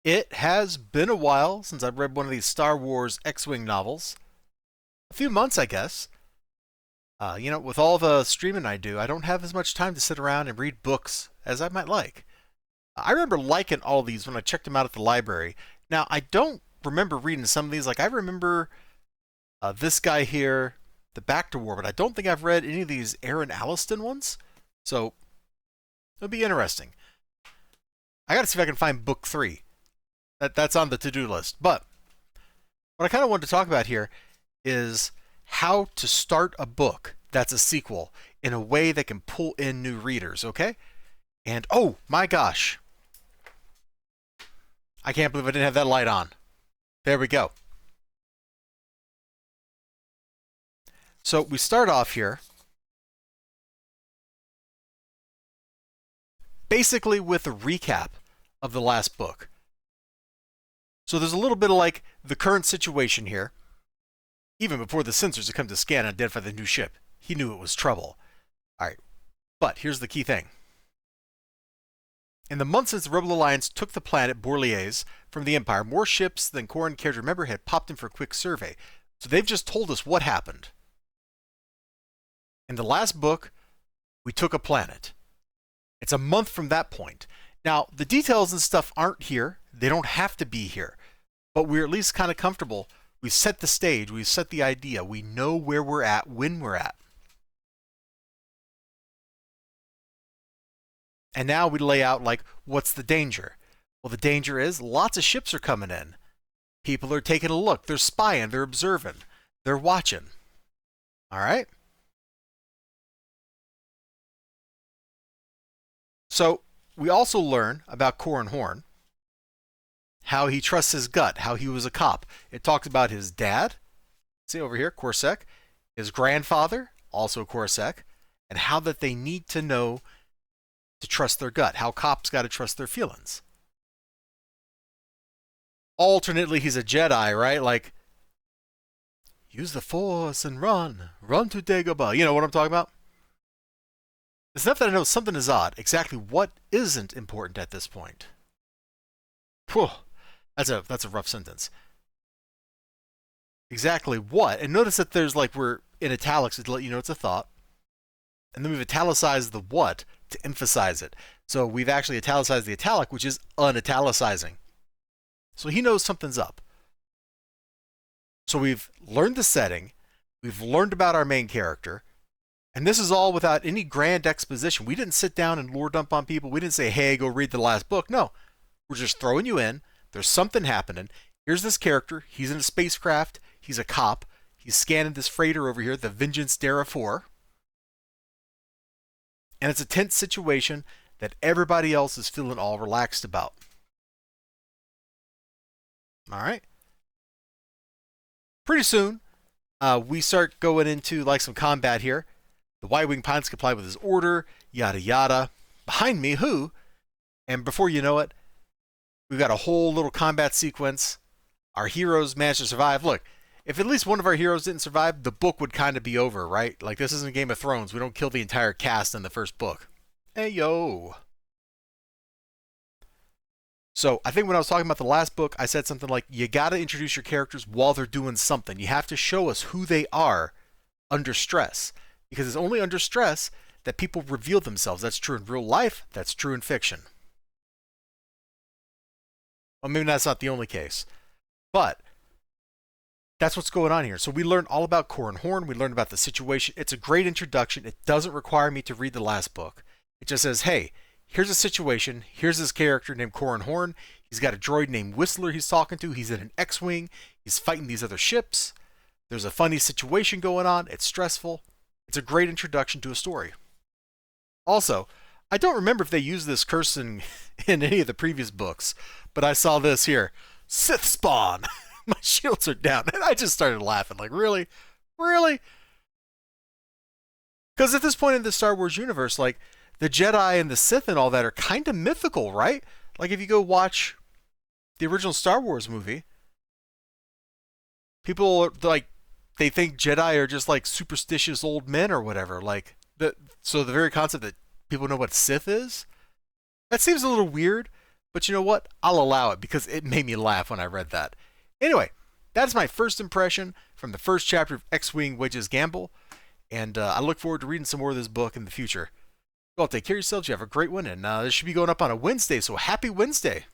It has been a while since I've read one of these Star Wars X-Wing novels. A few months, I guess. With all the streaming I do, I don't have as much time to sit around and read books as I might like. I remember liking all these when I checked them out at the library. Now, I don't remember reading some of these. Like, I remember this guy here, The Back to War, but I don't think I've read any of these Aaron Alliston ones. So, it'll be interesting. I gotta see if I can find book 3. That's on the to-do list. But what I kind of wanted to talk about here is how to start a book that's a sequel in a way that can pull in new readers, okay? And oh my gosh, I can't believe I didn't have that light on. There we go. So we start off here basically with a recap of the last book. So there's a little bit of like the current situation here. Even before the sensors had come to scan and identify the new ship, he knew it was trouble. Alright, but here's the key thing. In the months since the Rebel Alliance took the planet Borliez from the Empire, more ships than Corrin cared to remember had popped in for a quick survey. So they've just told us what happened. In the last book, we took a planet. It's a month from that point. Now, the details and stuff aren't here. They don't have to be here. But we're at least kind of comfortable. We've set the stage. We've set the idea. We know where we're at, when we're at. And now we lay out, like, what's the danger? Well, the danger is lots of ships are coming in. People are taking a look. They're spying. They're observing. They're watching. All right? So, we also learn about Corrin Horn, how he trusts his gut, how he was a cop. It talks about his dad, see over here, Corsac, his grandfather, also Corsac, and how that they need to know to trust their gut, how cops got to trust their feelings. Alternately, he's a Jedi, right? Like, use the Force and run to Dagobah. You know what I'm talking about? It's enough that I know something is odd. Exactly what isn't important at this point? Whew. That's a rough sentence. Exactly what? And notice that there's like we're in italics to let you know it's a thought. And then we've italicized the what to emphasize it. So we've actually italicized the italic, which is unitalicizing. So he knows something's up. So we've learned the setting. We've learned about our main character. And this is all without any grand exposition. We didn't sit down and lore dump on people. We didn't say, hey, go read the last book. No. We're just throwing you in. There's something happening. Here's this character. He's in a spacecraft. He's a cop. He's scanning this freighter over here, the Vengeance Dara 4. And it's a tense situation that everybody else is feeling all relaxed about. All right. Pretty soon, we start going into like some combat here. The Y-Wing pilots comply with his order, yada yada. Behind me, who? And before you know it, we've got a whole little combat sequence. Our heroes manage to survive. Look, if at least one of our heroes didn't survive, the book would kind of be over, right? Like, this isn't Game of Thrones. We don't kill the entire cast in the first book. Hey, yo. So, I think when I was talking about the last book, I said something like, you got to introduce your characters while they're doing something. You have to show us who they are under stress. Because it's only under stress that people reveal themselves. That's true in real life. That's true in fiction. Well, maybe that's not the only case. But that's what's going on here. So we learned all about Corrin Horn. We learned about the situation. It's a great introduction. It doesn't require me to read the last book. It just says, hey, here's a situation. Here's this character named Corrin Horn. He's got a droid named Whistler he's talking to. He's in an X-Wing. He's fighting these other ships. There's a funny situation going on. It's stressful. It's a great introduction to a story. Also, I don't remember if they used this curse in any of the previous books, but I saw this here. Sith spawn! My shields are down. And I just started laughing. Like, really? Really? Because at this point in the Star Wars universe, like, the Jedi and the Sith and all that are kind of mythical, right? Like, if you go watch the original Star Wars movie, people are, like, they think Jedi are just like superstitious old men or whatever. Like, so the very concept that people know what Sith is, that seems a little weird. But you know what? I'll allow it because it made me laugh when I read that. Anyway, that's my first impression from the first chapter of X-Wing Wedge's Gamble, and I look forward to reading some more of this book in the future. Well, take care of yourselves. You have a great one, and this should be going up on a Wednesday, so happy Wednesday.